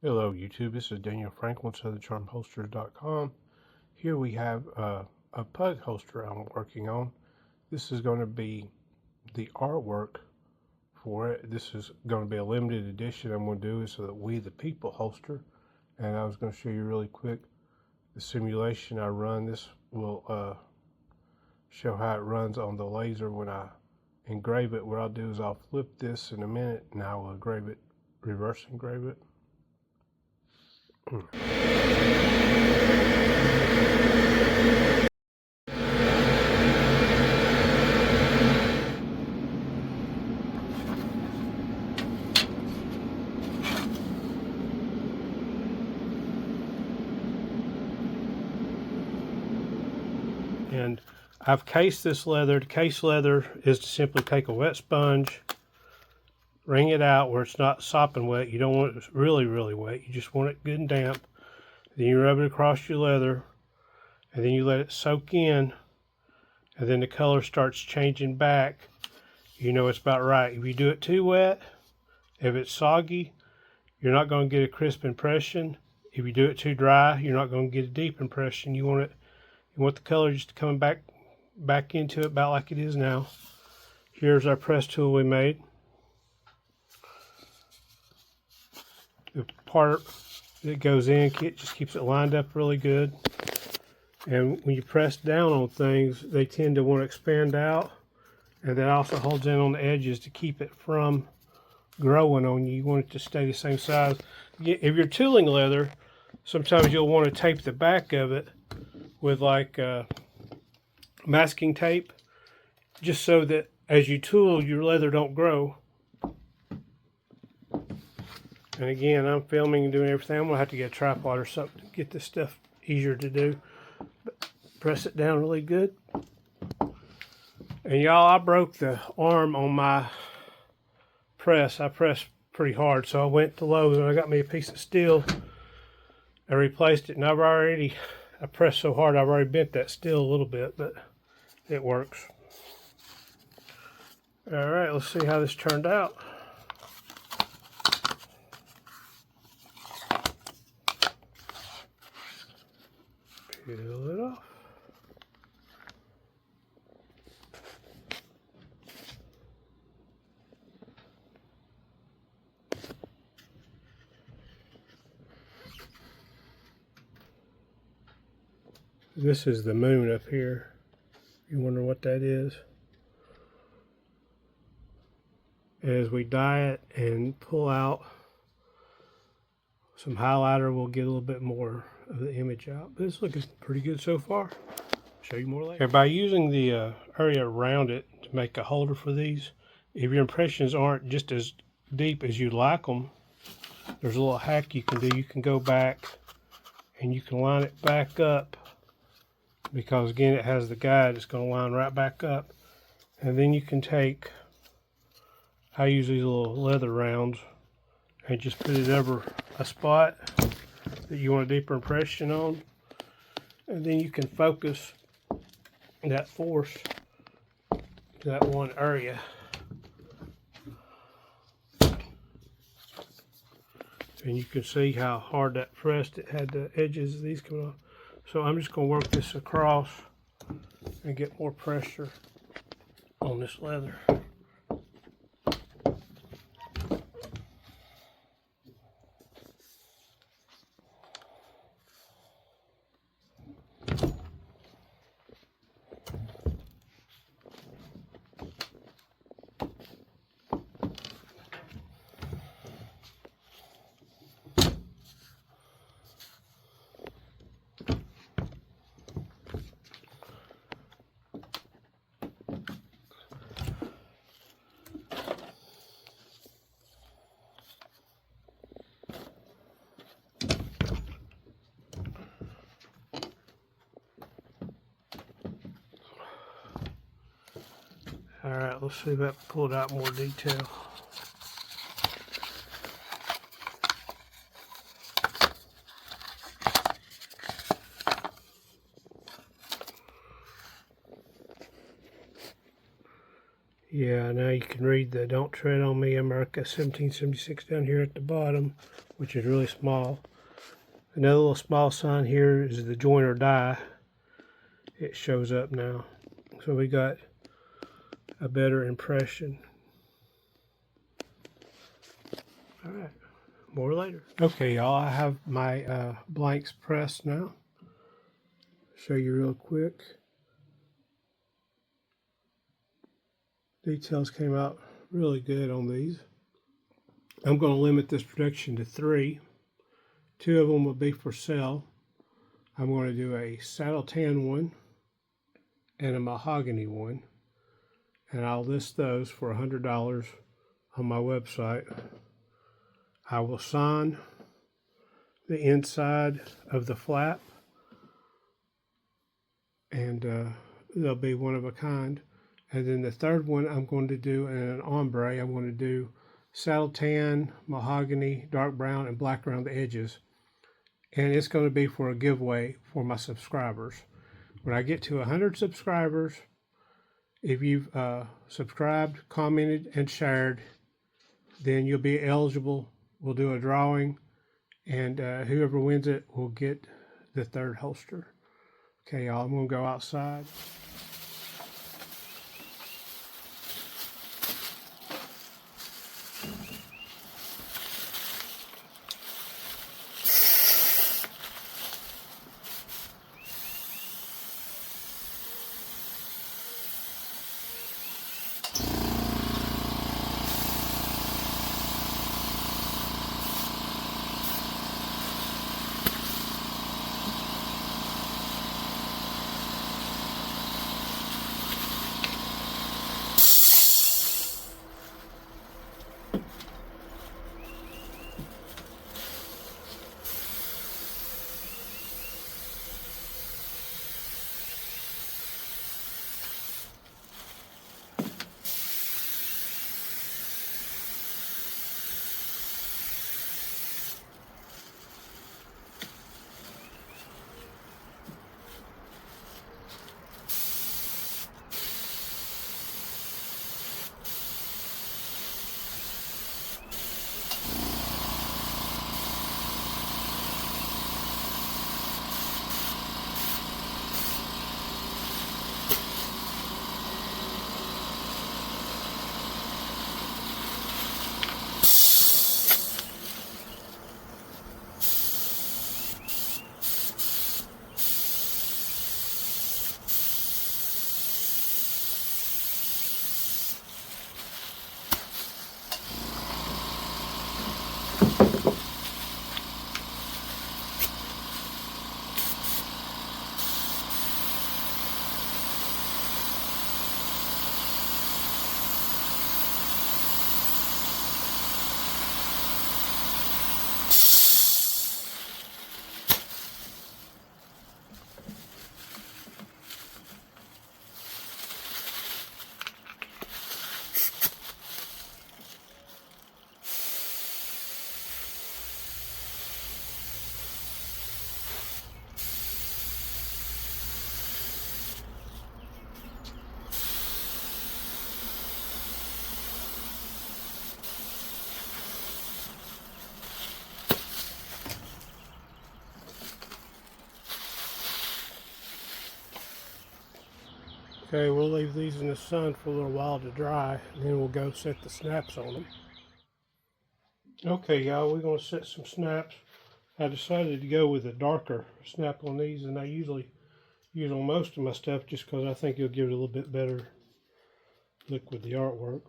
Hello YouTube, this is Daniel Franklin of the charmholsters.com. Here we have a pug holster I'm working on. This is going to be the artwork for it. This is going to be a limited edition. I'm going to do is the We the People holster, and I was going to show you really quick the simulation I run. This will show how it runs on the laser when I engrave it. What I'll do is I'll flip this in a minute and I will engrave it, reverse engrave it. And I've cased this leather. To case leather is to simply take a wet sponge, wring it out where it's not sopping wet. You don't want it really, really wet. You just want it good and damp. Then you rub it across your leather, and then you let it soak in, and then the color starts changing back. You know it's about right. If you do it too wet, if it's soggy, you're not going to get a crisp impression. If you do it too dry, you're not going to get a deep impression. You want the color just coming back into it about like it is now. Here's our press tool we made. The part that goes in, it just keeps it lined up really good. And when you press down on things, they tend to want to expand out, and that also holds in on the edges to keep it from growing on you. You want it to stay the same size. If you're tooling leather, sometimes you'll want to tape the back of it with like masking tape, just so that as you tool, your leather don't grow. And again, I'm filming and doing everything. I'm gonna have to get a tripod or something to get this stuff easier to do. But press it down really good. And y'all, I broke the arm on my press. I pressed pretty hard, so I went to Lowe's and I got me a piece of steel. I replaced it, and I pressed so hard I've already bent that steel a little bit, but it works. All right, let's see how this turned out. Peel it off. This is the moon up here. You wonder what that is? As we dye it and pull out some highlighter, we'll get a little bit more of the image out. But it's looking pretty good so far. I'll show you more later. And by using the area around it to make a holder for these, if your impressions aren't just as deep as you'd like them, there's a little hack you can do. You can go back and you can line it back up, because again it has the guide. It's going to line right back up, and then you can take, I use these little leather rounds and just put it over a spot that you want a deeper impression on, and then you can focus that force to that one area. And you can see how hard that pressed. It had the edges of these coming off. So I'm just going to work this across and get more pressure on this leather. All right, let's see if I can pull it out more detail. Yeah, now you can read the "Don't Tread on Me, America 1776" down here at the bottom, which is really small. Another little small sign here is the "Join or Die." It shows up now. So we got a better impression. All right, more later. Okay, y'all, I have my blanks pressed now. Show you real quick. Details came out really good on these. I'm going to limit this production to 3. 2 of them will be for sale. I'm going to do a saddle tan one and a mahogany one, and I'll list those for $100 on my website. I will sign the inside of the flap, and they'll be one of a kind. And then the third one I'm going to do in an ombre. I'm going to do saddle tan, mahogany, dark brown, and black around the edges. And it's going to be for a giveaway for my subscribers. When I get to 100 subscribers, if you've subscribed, commented, and shared, then you'll be eligible. We'll do a drawing, and whoever wins it will get the 3rd holster. Okay, y'all, I'm going to go outside. Okay, we'll leave these in the sun for a little while to dry, and then we'll go set the snaps on them. Okay, y'all, we're going to set some snaps. I decided to go with a darker snap on these than I usually use on most of my stuff, just because I think it'll give it a little bit better look with the artwork.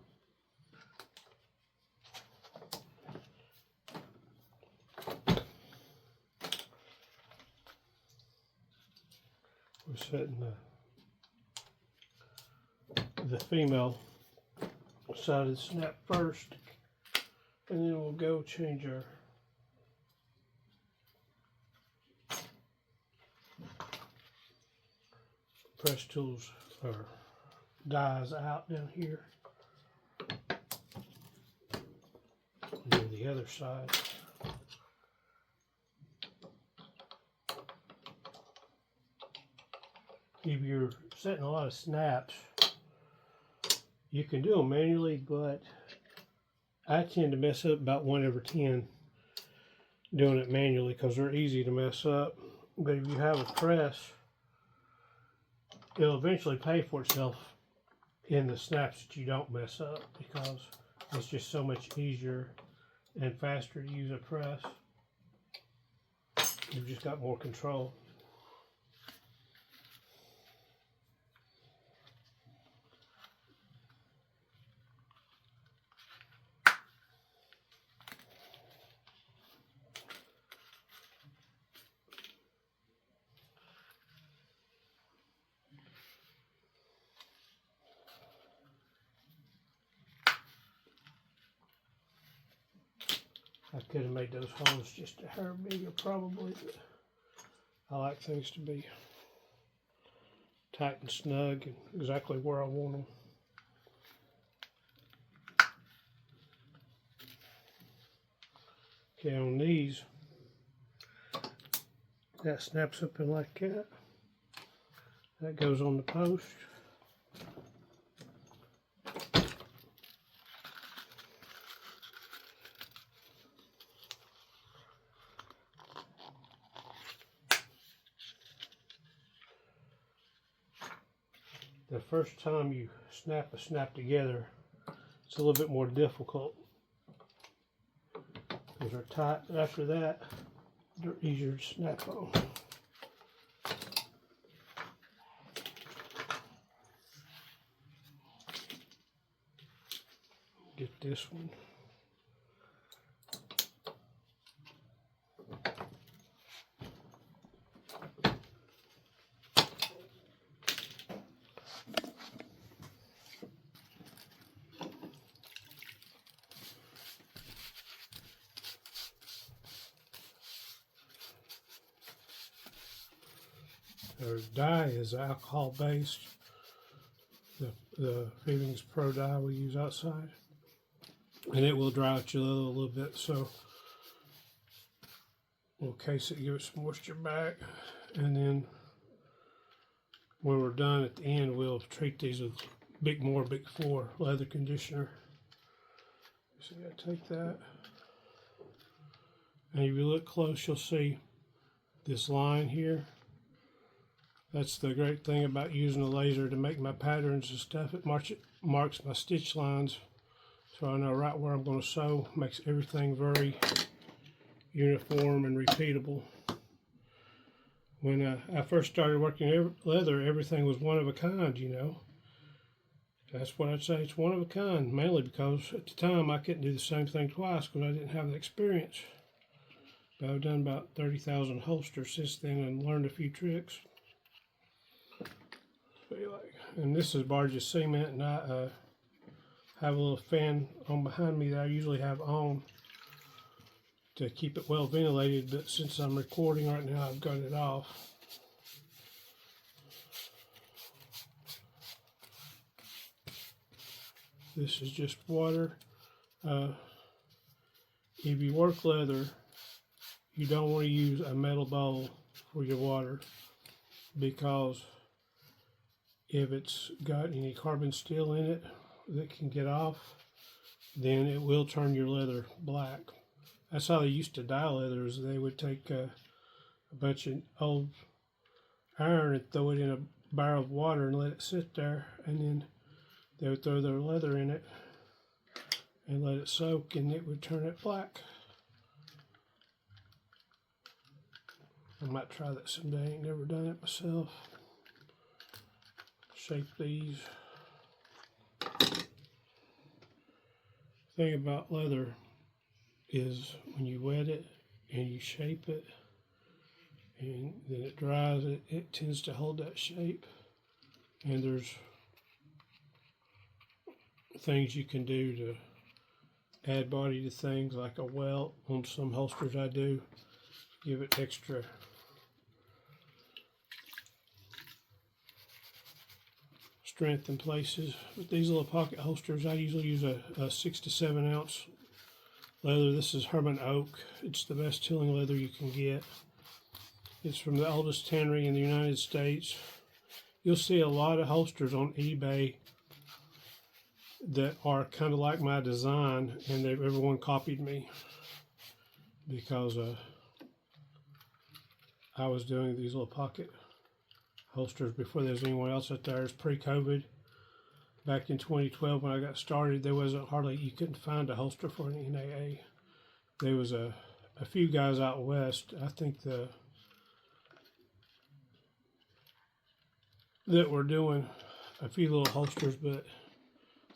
We're setting the female side of the snap first, and then we'll go change our press tools or dies out down here. And then the other side. If you're setting a lot of snaps, You can do them manually, but I tend to mess up about 1 over 10 doing it manually because they're easy to mess up. But if you have a press, it'll eventually pay for itself in the snaps that you don't mess up, because it's just so much easier and faster to use a press. You've just got more control. I could have made those holes just a hair bigger probably, but I like things to be tight and snug and exactly where I want them. Okay, on these, that snaps up in like that. That goes on the post. The first time you snap a snap together, it's a little bit more difficult because they're tight, but after that, they're easier to snap on. Get this one. Our dye is alcohol based. The Feelings Pro dye we use outside, and it will dry out your leather a little bit, so we'll case it, give it some moisture back, and then when we're done at the end, we'll treat these with Big 4 leather conditioner. So I take that, and if you look close, you'll see this line here. That's the great thing about using a laser to make my patterns and stuff. It marks my stitch lines, so I know right where I'm going to sew. Makes everything very uniform and repeatable. When I first started working leather, everything was one of a kind, you know. That's what I'd say, it's one of a kind, mainly because at the time I couldn't do the same thing twice because I didn't have the experience. But I've done about 30,000 holsters since then and learned a few tricks. And this is Barge's cement, and I have a little fan on behind me that I usually have on to keep it well ventilated, but since I'm recording right now, I've got it off. This is just water. If you work leather, you don't want to use a metal bowl for your water, because if it's got any carbon steel in it that can get off, then it will turn your leather black. That's how they used to dye leathers. They would take a bunch of old iron and throw it in a barrel of water and let it sit there, and then they would throw their leather in it and let it soak, and it would turn it black. I might try that someday. I ain't never done it myself. Shape these. Thing about leather is when you wet it and you shape it and then it dries, it tends to hold that shape. And there's things you can do to add body to things, like a welt on some holsters I do, give it extra strength in places. With these little pocket holsters, I usually use a 6 to 7 ounce leather. This is Herman Oak. It's the best tilling leather you can get. It's from the oldest tannery in the United States. You'll see a lot of holsters on eBay that are kind of like my design, and everyone copied me because I was doing these little pocket holsters before there was anyone else out there. It's pre-COVID. Back in 2012 when I got started, there wasn't hardly, you couldn't find a holster for an NAA. There was a few guys out west, I think that were doing a few little holsters, but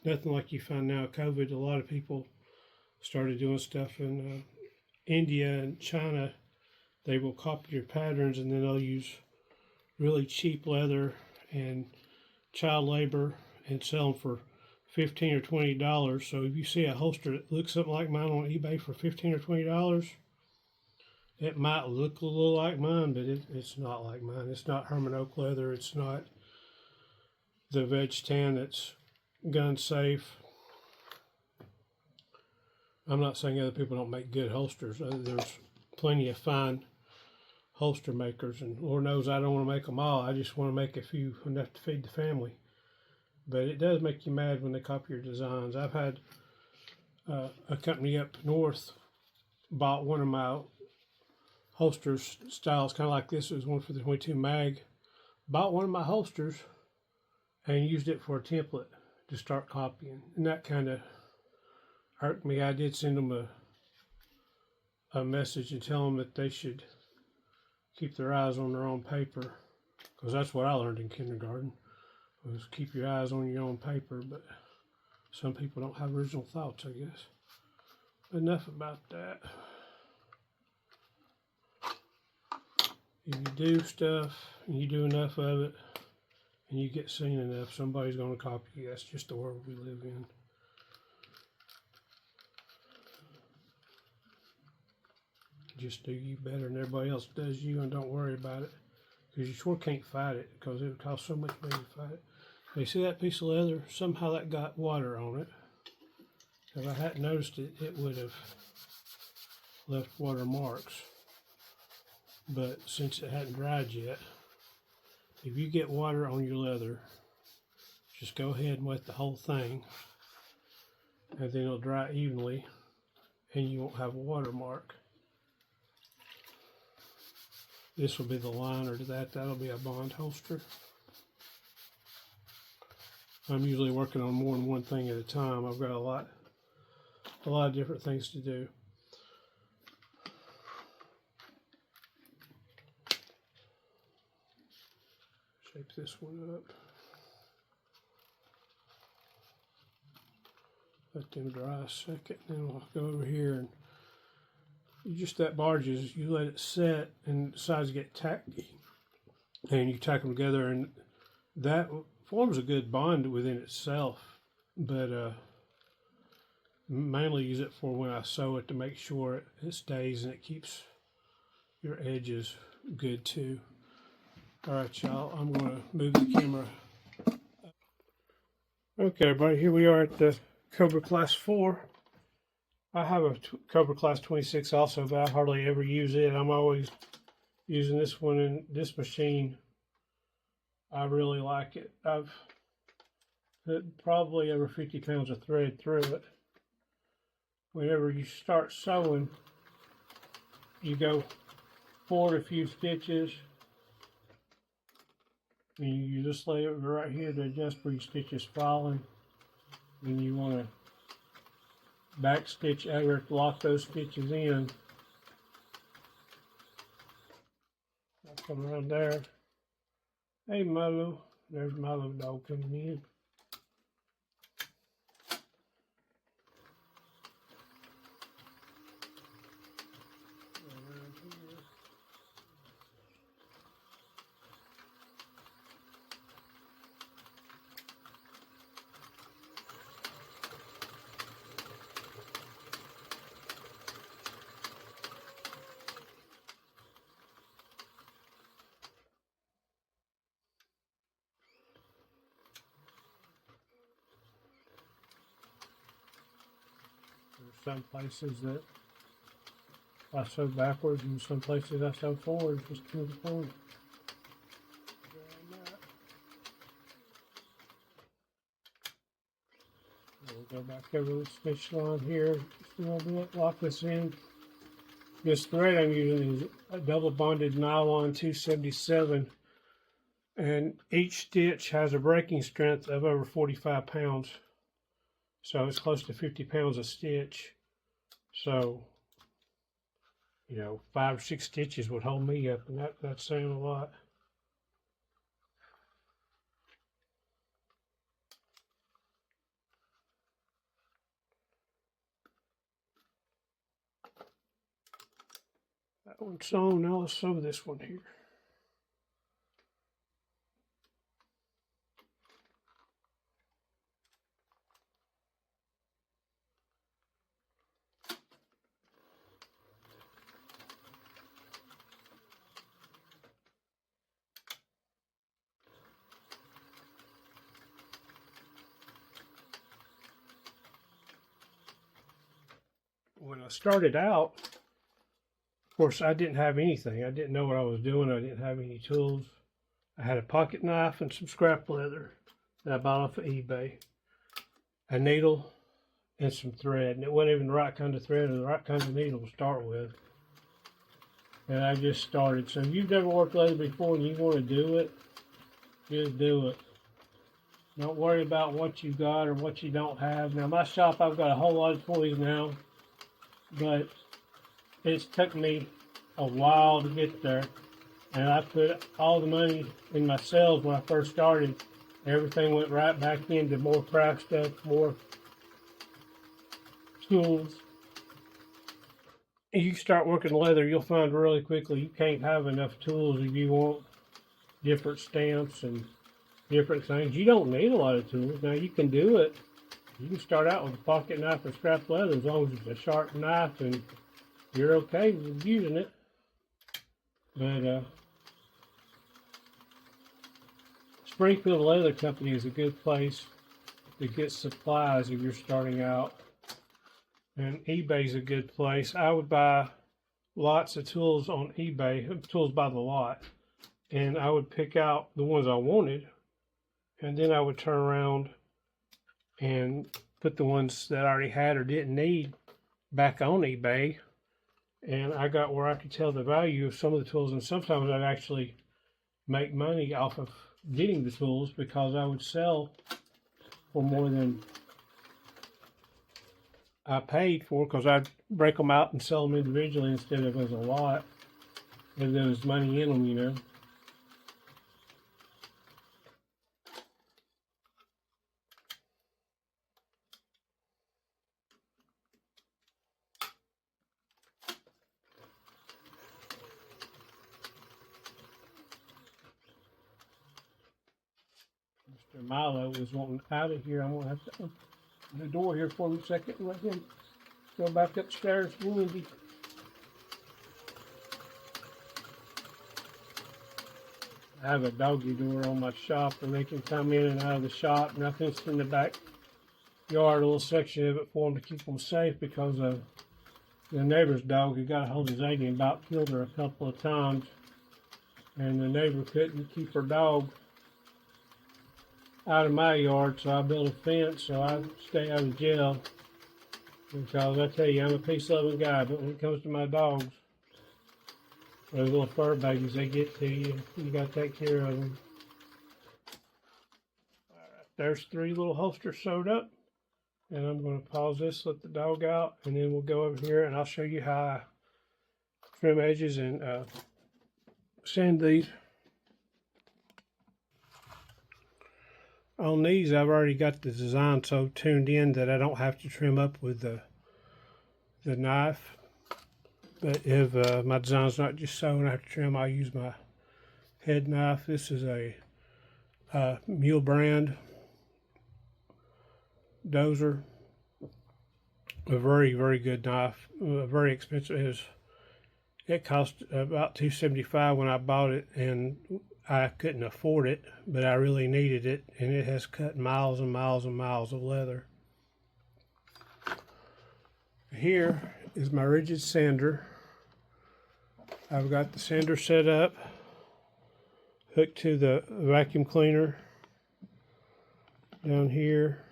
nothing like you find now. COVID, a lot of people started doing stuff in India and China. They will copy your patterns, and then they'll use really cheap leather and child labor and sell them for $15 or $20. So if you see a holster that looks something like mine on eBay for $15 or $20, it might look a little like mine, but it's not like mine. It's not Herman Oak leather. It's not the veg tan that's gun safe. I'm not saying other people don't make good holsters. There's plenty of fine holster makers, and Lord knows I don't want to make them all. I just want to make a few, enough to feed the family. But it does make you mad when they copy your designs. I've had a company up north bought one of my holsters styles, kind of like this. It was one for the 22 mag. Bought one of my holsters and used it for a template to start copying. And that kind of irked me. I did send them a message and tell them that they should keep their eyes on their own paper, because that's what I learned in kindergarten, was keep your eyes on your own paper. But some people don't have original thoughts, I guess. Enough about that. If you do stuff and you do enough of it and you get seen enough, somebody's going to copy you. That's just the world we live in. Just do you better than everybody else does you, and don't worry about it, because you sure can't fight it, because it would cost so much money to fight it. You see that piece of leather? Somehow that got water on it. If I hadn't noticed it, it would have left water marks. But since it hadn't dried yet, if you get water on your leather, just go ahead and wet the whole thing, and then it'll dry evenly, and you won't have a watermark. This will be the liner to that. That'll be a bond holster. I'm usually working on more than one thing at a time. I've got a lot of different things to do. Shape this one up. Let them dry a second, then we'll go over here, and just that barges, you let it set and the sides get tacky, and you tack them together, and that forms a good bond within itself. But mainly use it for when I sew it, to make sure it stays and it keeps your edges good too. All right, y'all, I'm going to move the camera. Okay, everybody, here we are at the Cobra Class 4. I have a Cobra Class 26 also, but I hardly ever use it. I'm always using this one in this machine. I really like it. I've put probably over 50 pounds of thread through it. Whenever you start sewing, you go forward a few stitches, and you just lay it right here to adjust where your stitch is falling. Then you want to back stitch over, lock those stitches in. I'll come around there. Hey Milo, there's Milo dog coming in. Around here. There's some places that I sew backwards, and some places I sew forward, just to the point. Go back over the stitch line here just a little bit, lock this in. This thread I'm using is a double bonded nylon 277, and each stitch has a breaking strength of over 45 pounds. So it's close to 50 pounds a stitch. So, you know, 5 or 6 stitches would hold me up, and that's saying a lot. That one's sewn. Now let's sew this one here. When I started out, of course, I didn't have anything. I didn't know what I was doing. I didn't have any tools. I had a pocket knife and some scrap leather that I bought off of eBay, a needle, and some thread. And it wasn't even the right kind of thread or the right kind of needle to start with. And I just started. So if you've never worked leather before and you want to do it, just do it. Don't worry about what you got or what you don't have. Now, my shop, I've got a whole lot of toys now, but it's took me a while to get there. And I put all the money in my sales when I first started. Everything went right back into more craft stuff, more tools. And you start working leather, you'll find really quickly you can't have enough tools if you want different stamps and different things. You don't need a lot of tools. Now, you can do it. You can start out with a pocket knife and scrap leather as long as it's a sharp knife and you're okay with using it. But Springfield Leather Company is a good place to get supplies if you're starting out. And eBay's a good place. I would buy lots of tools on eBay, tools by the lot. And I would pick out the ones I wanted. And then I would turn around and put the ones that I already had or didn't need back on eBay. And I got where I could tell the value of some of the tools. And sometimes I'd actually make money off of getting the tools because I would sell for more than I paid for, because I'd break them out and sell them individually instead of as a lot, if there was money in them, you know. Mr. Milo was wanting out of here. I'm going to have to open the door here for me a second and let him go back upstairs. Windy. I have a doggy door on my shop, and they can come in and out of the shop. And I fenced in the backyard, a little section of it for them to keep them safe, because the neighbor's dog had got a hold of Zadie and about killed her a couple of times. And the neighbor couldn't keep her dog out of my yard, so I built a fence so I stay out of jail. Because I tell you, I'm a peace-loving guy, but when it comes to my dogs, those little fur babies, they get to you. You got to take care of them. All right, there's 3 little holsters sewed up, and I'm going to pause this, let the dog out, and then we'll go over here and I'll show you how I trim edges and sand these. On these, I've already got the design so tuned in that I don't have to trim up with the knife. But if my design's not just sewn, I have to trim, I'll use my head knife. This is a Mule brand dozer. A very, very good knife. Very expensive. It cost about $275 when I bought it, and I couldn't afford it, but I really needed it, and it has cut miles and miles and miles of leather. Here is my rigid sander. I've got the sander set up, hooked to the vacuum cleaner down here,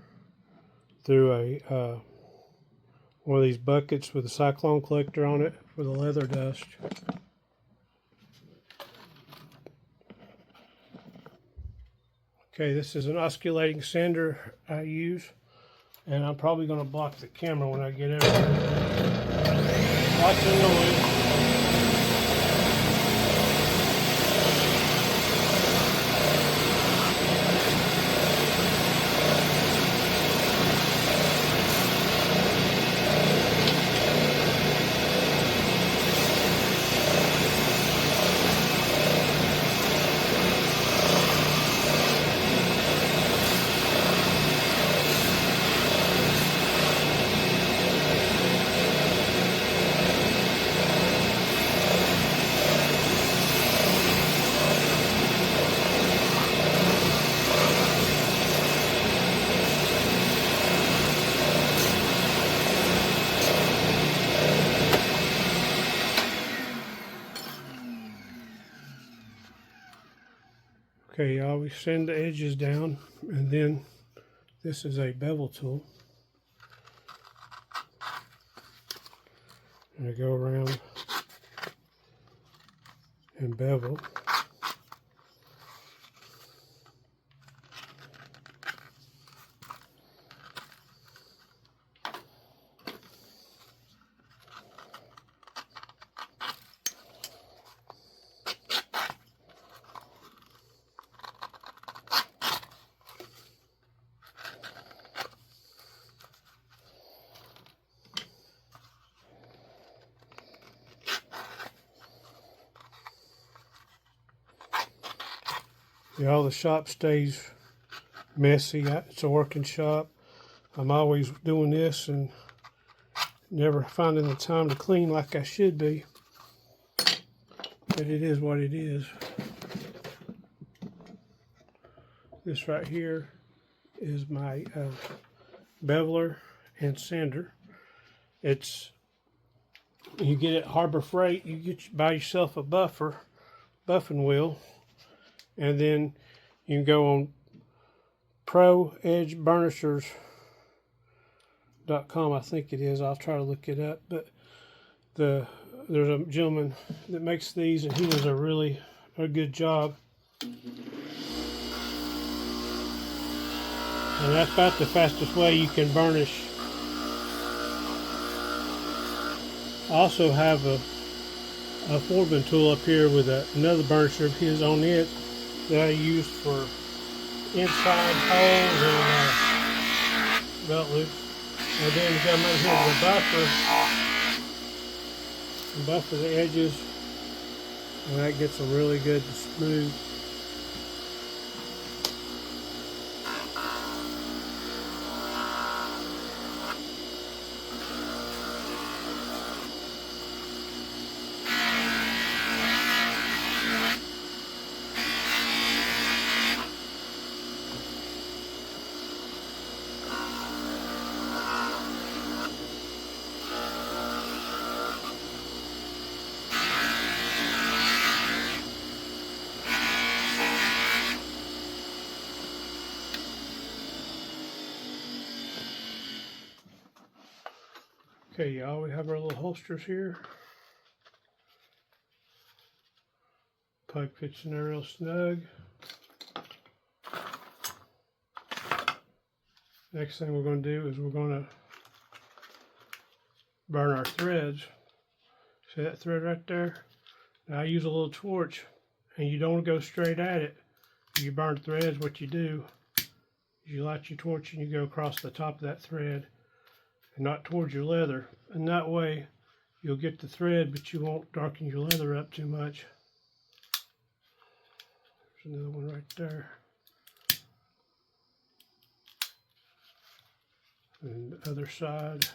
through a one of these buckets with a cyclone collector on it for the leather dust. Okay, this is an osculating sander I use, and I'm probably going to block the camera when I get everything. Lots of noise. Okay, you always sand the edges down, and then this is a bevel tool. And I go around and bevel. Yeah, all the shop stays messy. It's a working shop. I'm always doing this and never finding the time to clean like I should be. But it is what it is. This right here is my beveler and sander. You get at Harbor Freight, you buy yourself a buffing wheel. And then you can go on proedgeburnishers.com, I think it is. I'll try to look it up. But there's a gentleman that makes these, and he does a good job. And that's about the fastest way you can burnish. I also have a Foreman tool up here with another burnisher of his on it that I used for inside holes and belt loops. And then you come in here with a buffer the edges, and that gets them really good and smooth. Okay, y'all, we have our little holsters here. Pug fits in there real snug. Next thing we're going to do is we're going to burn our threads. See that thread right there? Now I use a little torch, and you don't go straight at it. If you burn threads, what you do is you light your torch and you go across the top of that thread and not towards your leather. And that way you'll get the thread, but you won't darken your leather up too much. There's another one right there. And the other side.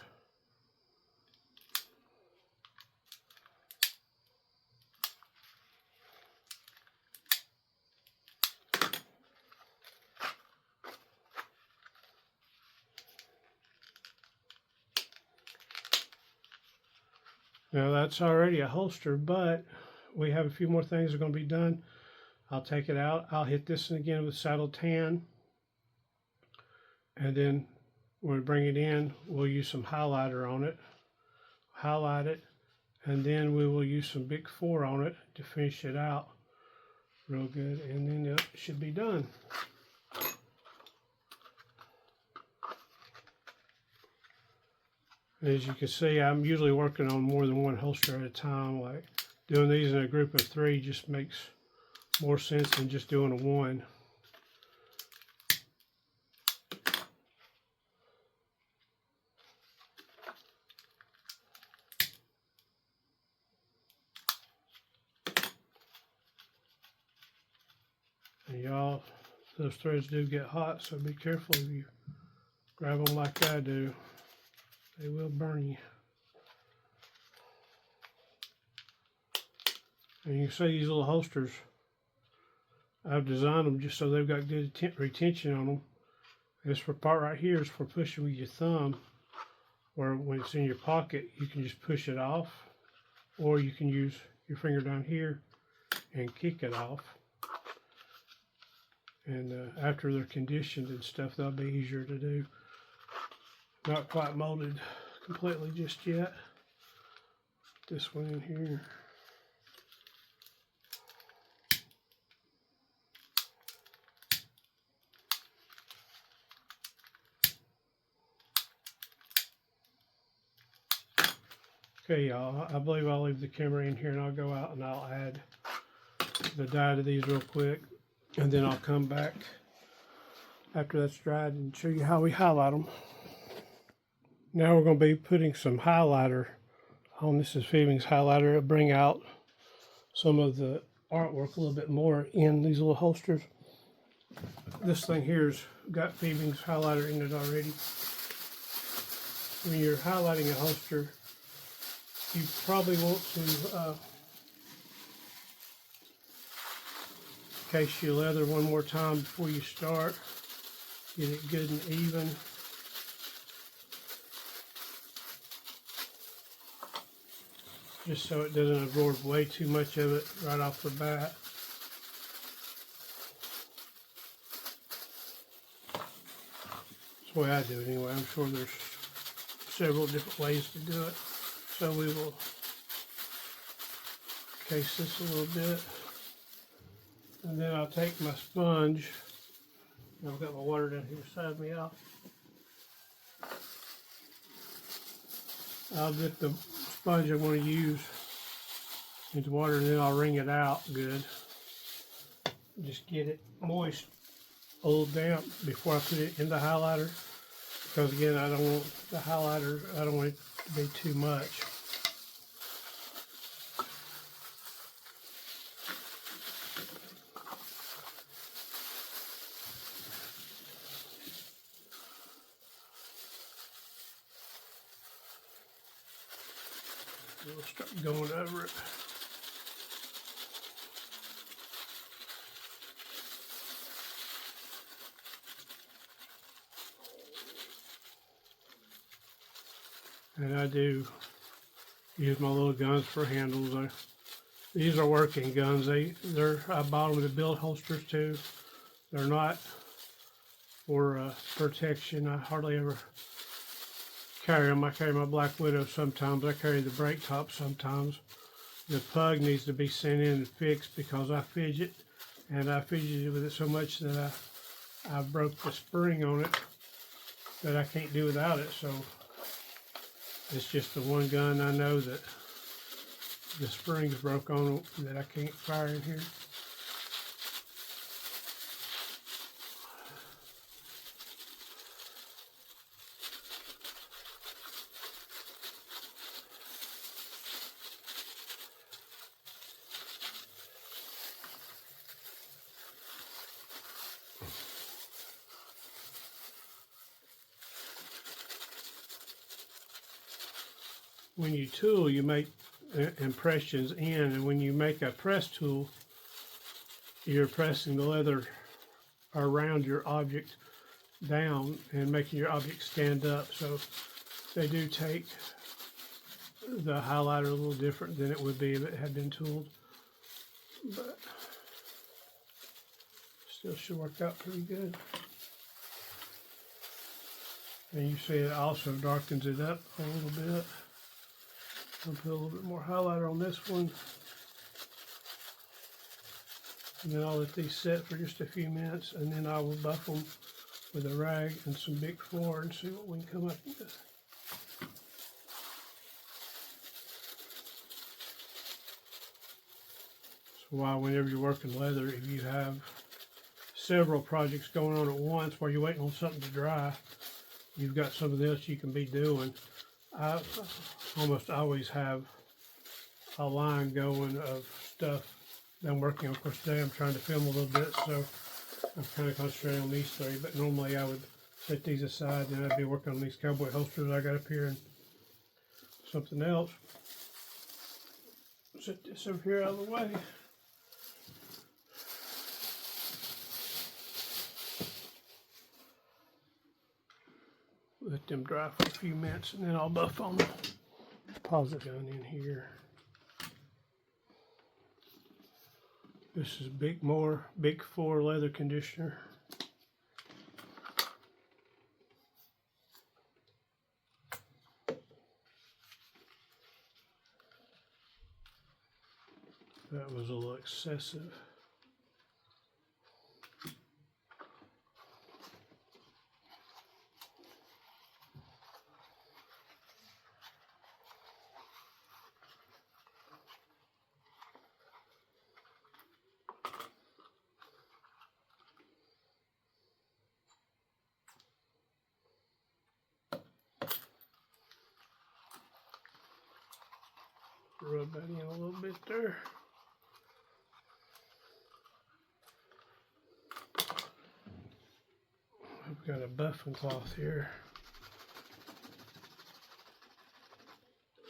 Now that's already a holster, but we have a few more things that are going to be done. I'll take it out. I'll hit this one again with saddle tan, and then when we bring it in, we'll use some highlighter on it, highlight it, and then we will use some Big 4 on it to finish it out real good, and then it should be done. As you can see, I'm usually working on more than one holster at a time. Like doing these in a group of 3 just makes more sense than just doing a one. And y'all, those threads do get hot, so be careful if you grab them like I do. They will burn you. And you can see these little holsters, I've designed them just so they've got good retention on them. This part right here is for pushing with your thumb, or when it's in your pocket, you can just push it off, or you can use your finger down here and kick it off. And after they're conditioned and stuff, they'll be easier to do. Not quite molded completely just yet. This one in here. Okay, y'all, I believe I'll leave the camera in here and I'll go out and I'll add the dye to these real quick, and then I'll come back after that's dried and show you how we highlight them. Now we're going to be putting some highlighter on. This is Phoebing's highlighter. It'll bring out some of the artwork a little bit more in these little holsters. This thing here's got Phoebing's highlighter in it already. When you're highlighting a holster, you probably want to case your leather one more time before you start. Get it good and even. Just so it doesn't absorb way too much of it right off the bat. That's the way I do it anyway. I'm sure there's several different ways to do it. So we will case this a little bit. And then I'll take my sponge. I've got my water down here beside me. I'll dip the sponge I want to use into water, and then I'll wring it out good. Just get it moist, a little damp before I put it in the highlighter. Because again, I don't want the highlighter, I don't want it to be too much. We'll start going over it. And I do use my little guns for handles. These are working guns. I bought them to build holsters too. They're not for protection. I hardly ever carry them. I carry my Black Widow sometimes. I carry the brake top sometimes. The Pug needs to be sent in and fixed because I fidget, and I fidgeted with it so much that I broke the spring on it that I can't do without it. So it's just the one gun I know that the springs broke on that I can't fire in here. When you tool, you make impressions in, and when you make a press tool, you're pressing the leather around your object down and making your object stand up. So they do take the highlighter a little different than it would be if it had been tooled, but still should work out pretty good. And you see it also darkens it up a little bit. I'll put a little bit more highlighter on this one. And then I'll let these set for just a few minutes, and then I will buff them with a rag and some Big 4 and see what we can come up with. So why whenever you're working leather, if you have several projects going on at once while you're waiting on something to dry, you've got something else you can be doing. I almost always have a line going of stuff that I'm working on. Of course, today I'm trying to film a little bit, so I'm kind of concentrating on these three, but normally I would set these aside and I'd be working on these cowboy holsters I got up here and something else. Set this over here out of the way. Let them dry for a few minutes and then I'll buff on them. Pause the gun in here. This is Big 4 leather conditioner. That was a little excessive. Rub that in a little bit there. I've got a buffing cloth here.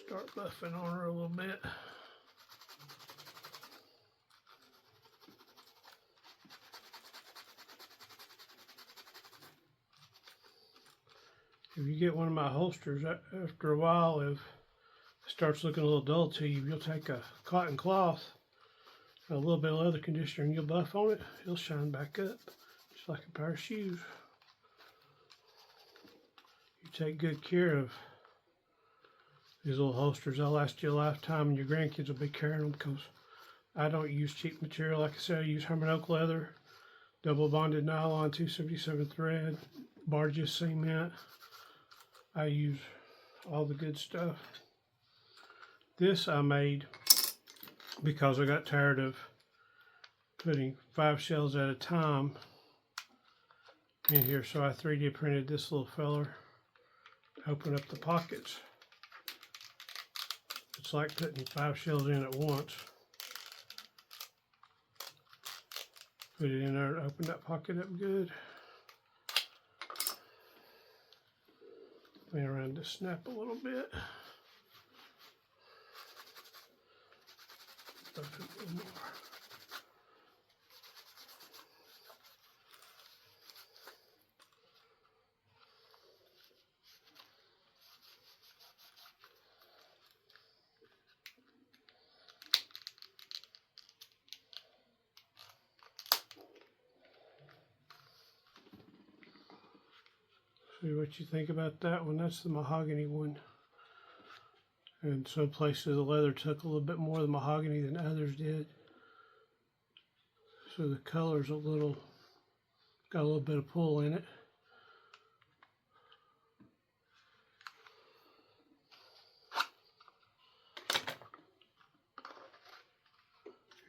Start buffing on her a little bit. If you get one of my holsters, after a while, if it starts looking a little dull to you, you'll take a cotton cloth and a little bit of leather conditioner and you'll buff on it, it'll shine back up, just like a pair of shoes. You take good care of these little holsters, they'll last you a lifetime, and your grandkids will be carrying them, because I don't use cheap material. Like I said, I use Herman oak leather, double bonded nylon, 277 thread, Barges cement. I use all the good stuff. This I made because I got tired of putting 5 shells at a time in here, so I 3D printed this little feller to open up the pockets. It's like putting 5 shells in at once. Put it in there to open that pocket up good. Play around to snap a little bit. Buff it a little more. See what you think about that one. That's the mahogany one. And some places the leather took a little bit more of the mahogany than others did. So the color's got a little bit of pull in it.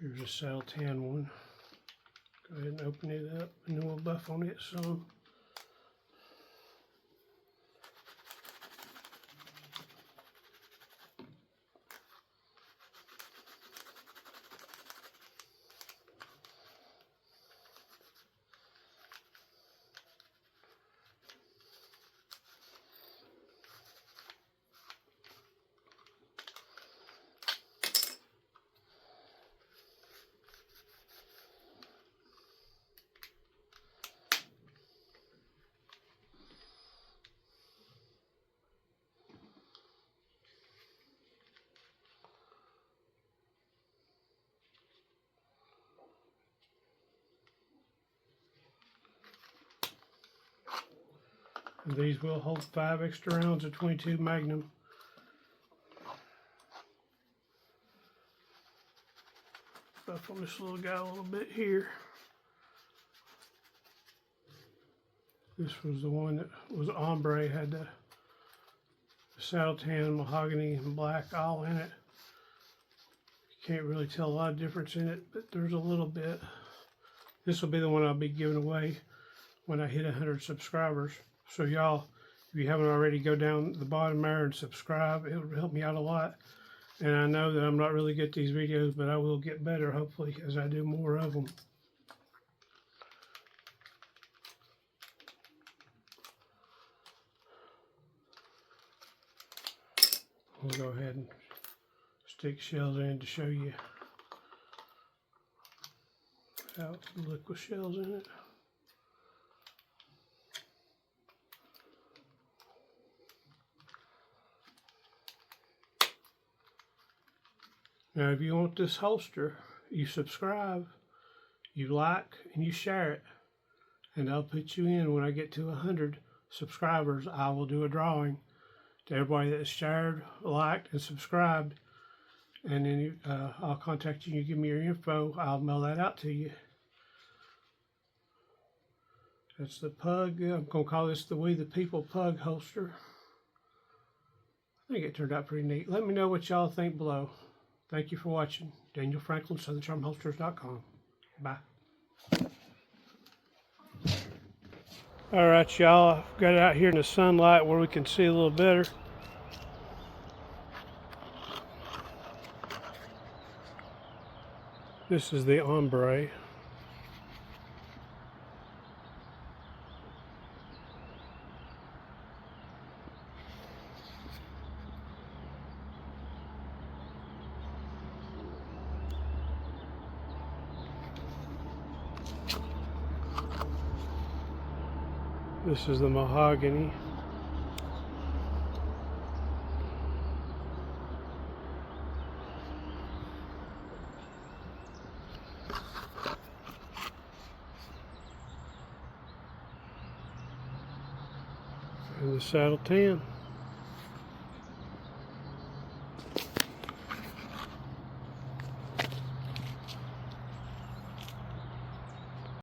Here's a saddle tan one. Go ahead and open it up and then we'll buff on it some. And these will hold 5 extra rounds of 22 Magnum. Stuff on this little guy a little bit here. This was the one that was ombre, had the saddle tan, mahogany, and black all in it. You can't really tell a lot of difference in it, but there's a little bit. This will be the one I'll be giving away when I hit 100 subscribers. So y'all, if you haven't already, go down the bottom there and subscribe. It'll help me out a lot. And I know that I'm not really good at these videos, but I will get better, hopefully, as I do more of them. We'll go ahead and stick shells in to show you how to look with shells in it. Now, if you want this holster, you subscribe, you like, and you share it. And I'll put you in when I get to 100 subscribers. I will do a drawing to everybody that has shared, liked, and subscribed. And then I'll contact you. You give me your info. I'll mail that out to you. That's the Pug. I'm going to call this the We the People Pug Holster. I think it turned out pretty neat. Let me know what y'all think below. Thank you for watching. Daniel Franklin, SouthernCharmHolsters.com. Bye. All right, y'all. I've got it out here in the sunlight where we can see a little better. This is the ombre. This is the mahogany. And the saddle tan.